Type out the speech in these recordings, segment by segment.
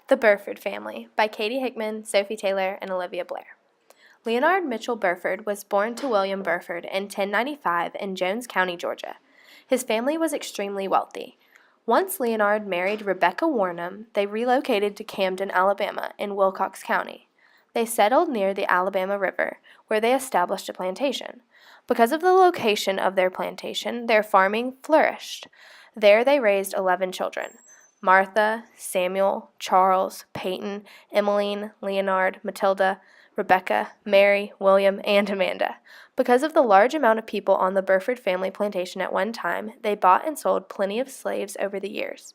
The Burford Family by Katie Hickman, Sophie Taylor, and Olivia Blair. Leonard Mitchell Burford was born to William Burford in 1095 in Jones County, Georgia. His family was extremely wealthy. Once Leonard married Rebecca Warnham, they relocated to Camden, Alabama, in Wilcox County. They settled near the Alabama River, where they established a plantation. Because of the location of their plantation, their farming flourished. There they raised 11 children: Martha, Samuel, Charles, Peyton, Emmeline, Leonard, Matilda, Rebecca, Mary, William, and Amanda. Because of the large amount of people on the Burford family plantation at one time, they bought and sold plenty of slaves over the years.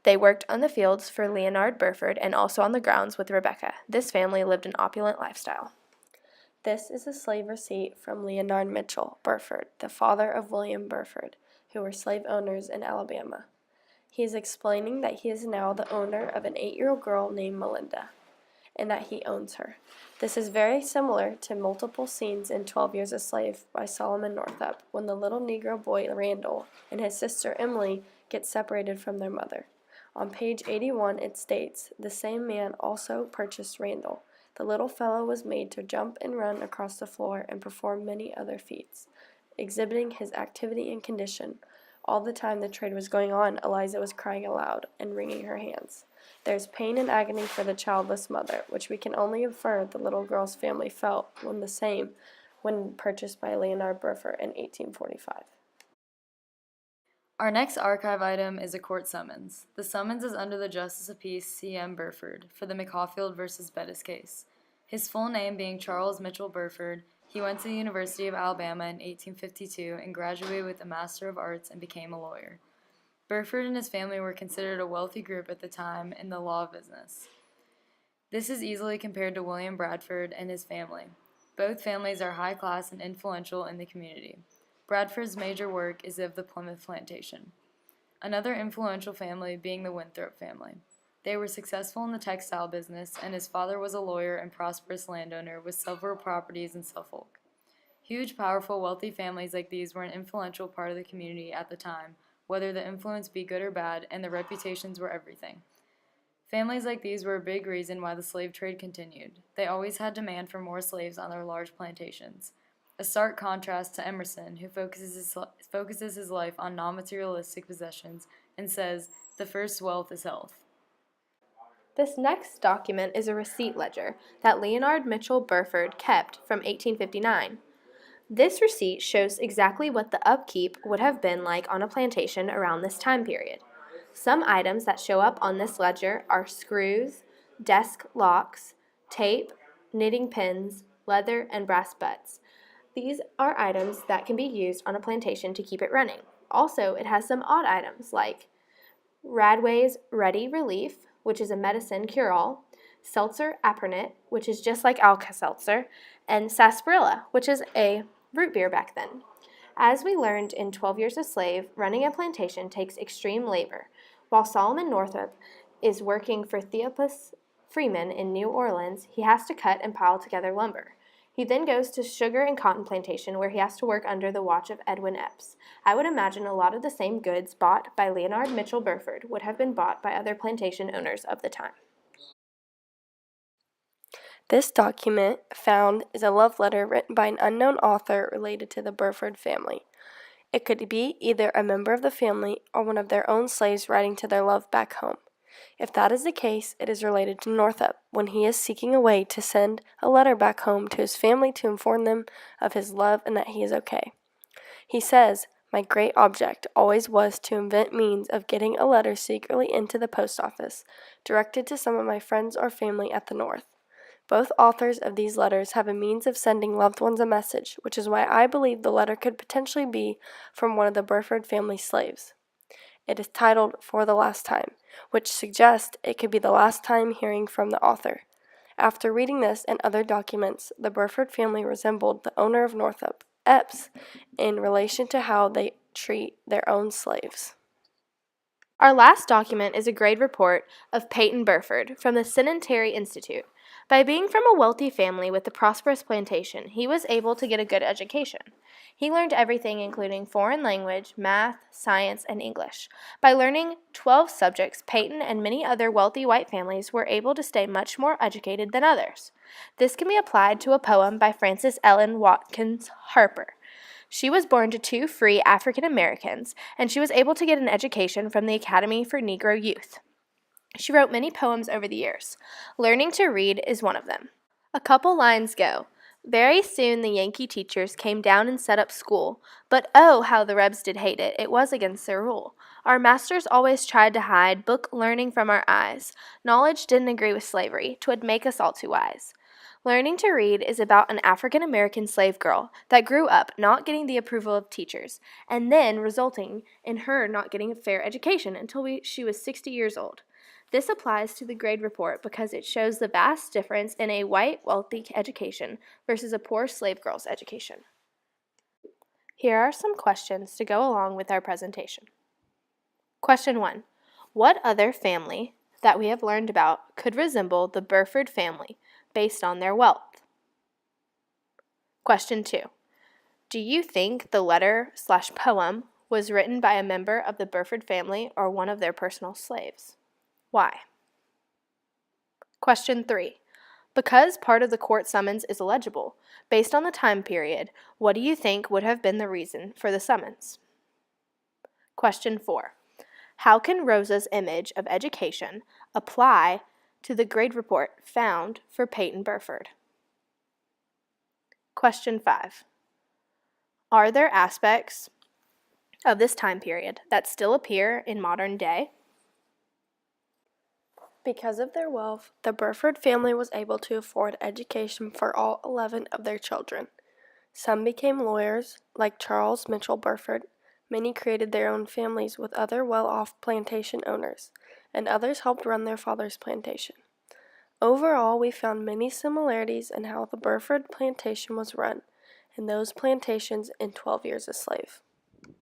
They worked on the fields for Leonard Burford and also on the grounds with Rebecca. This family lived an opulent lifestyle. This is a slave receipt from Leonard Mitchell Burford, the father of William Burford, who were slave owners in Alabama. He is explaining that he is now the owner of an 8-year-old girl named Melinda, and that he owns her. This is very similar to multiple scenes in 12 Years a Slave by Solomon Northup, when the little Negro boy Randall and his sister Emily get separated from their mother. On page 81 it states, "The same man also purchased Randall. The little fellow was made to jump and run across the floor and perform many other feats, exhibiting his activity and condition. All the time the trade was going on, Eliza was crying aloud and wringing her hands. There's pain and agony for the childless mother, which we can only infer the little girl's family felt when purchased by Leonard Burford in 1845. Our next archive item is a court summons. The summons is under the Justice of Peace C.M. Burford for the McCaulfield v. Bettis case. His full name being Charles Mitchell Burford, he went to the University of Alabama in 1852 and graduated with a Master of Arts and became a lawyer. Burford and his family were considered a wealthy group at the time in the law business. This is easily compared to William Bradford and his family. Both families are high class and influential in the community. Bradford's major work is of the Plymouth plantation. Another influential family being the Winthrop family. They were successful in the textile business, and his father was a lawyer and prosperous landowner with several properties in Suffolk. Huge, powerful, wealthy families like these were an influential part of the community at the time, whether the influence be good or bad, and the reputations were everything. Families like these were a big reason why the slave trade continued. They always had demand for more slaves on their large plantations. A stark contrast to Emerson, who focuses his life on non-materialistic possessions and says, "The first wealth is health." This next document is a receipt ledger that Leonard Mitchell Burford kept from 1859. This receipt shows exactly what the upkeep would have been like on a plantation around this time period. Some items that show up on this ledger are screws, desk locks, tape, knitting pins, leather, and brass butts. These are items that can be used on a plantation to keep it running. Also, it has some odd items like Radway's Ready Relief, which is a medicine cure-all, Seltzer Apernit, which is just like Alka-Seltzer, and Sarsaparilla, which is a root beer back then. As we learned in 12 Years a Slave, running a plantation takes extreme labor. While Solomon Northup is working for Theophilus Freeman in New Orleans, he has to cut and pile together lumber. He then goes to sugar and cotton plantation where he has to work under the watch of Edwin Epps. I would imagine a lot of the same goods bought by Leonard Mitchell Burford would have been bought by other plantation owners of the time. This document found is a love letter written by an unknown author related to the Burford family. It could be either a member of the family or one of their own slaves writing to their love back home. If that is the case, it is related to Northup when he is seeking a way to send a letter back home to his family to inform them of his love and that he is okay. He says, "My great object always was to invent means of getting a letter secretly into the post office, directed to some of my friends or family at the North. Both authors of these letters have a means of sending loved ones a message, which is why I believe the letter could potentially be from one of the Burford family slaves. It is titled For the Last Time, which suggests it could be the last time hearing from the author. After reading this and other documents, the Burford family resembled the owner of Northup, Epps, in relation to how they treat their own slaves." Our last document is a grade report of Peyton Burford from the Sedentary Institute. By being from a wealthy family with a prosperous plantation, he was able to get a good education. He learned everything including foreign language, math, science, and English. By learning 12 subjects, Peyton and many other wealthy white families were able to stay much more educated than others. This can be applied to a poem by Frances Ellen Watkins Harper. She was born to two free African Americans, and she was able to get an education from the Academy for Negro Youth. She wrote many poems over the years. Learning to read is one of them. A couple lines go. Very soon the Yankee teachers came down and set up school, but oh, how the Rebs did hate it, it was against their rule. Our masters always tried to hide book learning from our eyes. Knowledge didn't agree with slavery, 'twould make us all too wise. Learning to read is about an African American slave girl that grew up not getting the approval of teachers, and then resulting in her not getting a fair education until she was 60 years old. This applies to the grade report because it shows the vast difference in a white, wealthy education versus a poor slave girl's education. Here are some questions to go along with our presentation. Question 1. What other family that we have learned about could resemble the Burford family based on their wealth? Question 2. Do you think the letter/poem was written by a member of the Burford family or one of their personal slaves? Why? Question 3. Because part of the court summons is illegible, based on the time period, what do you think would have been the reason for the summons? Question 4. How can Rosa's image of education apply to the grade report found for Peyton Burford? Question 5. Are there aspects of this time period that still appear in modern day? Because of their wealth, the Burford family was able to afford education for all 11 of their children. Some became lawyers, like Charles Mitchell Burford. Many created their own families with other well-off plantation owners, and others helped run their father's plantation. Overall, we found many similarities in how the Burford plantation was run, and those plantations in 12 Years a Slave.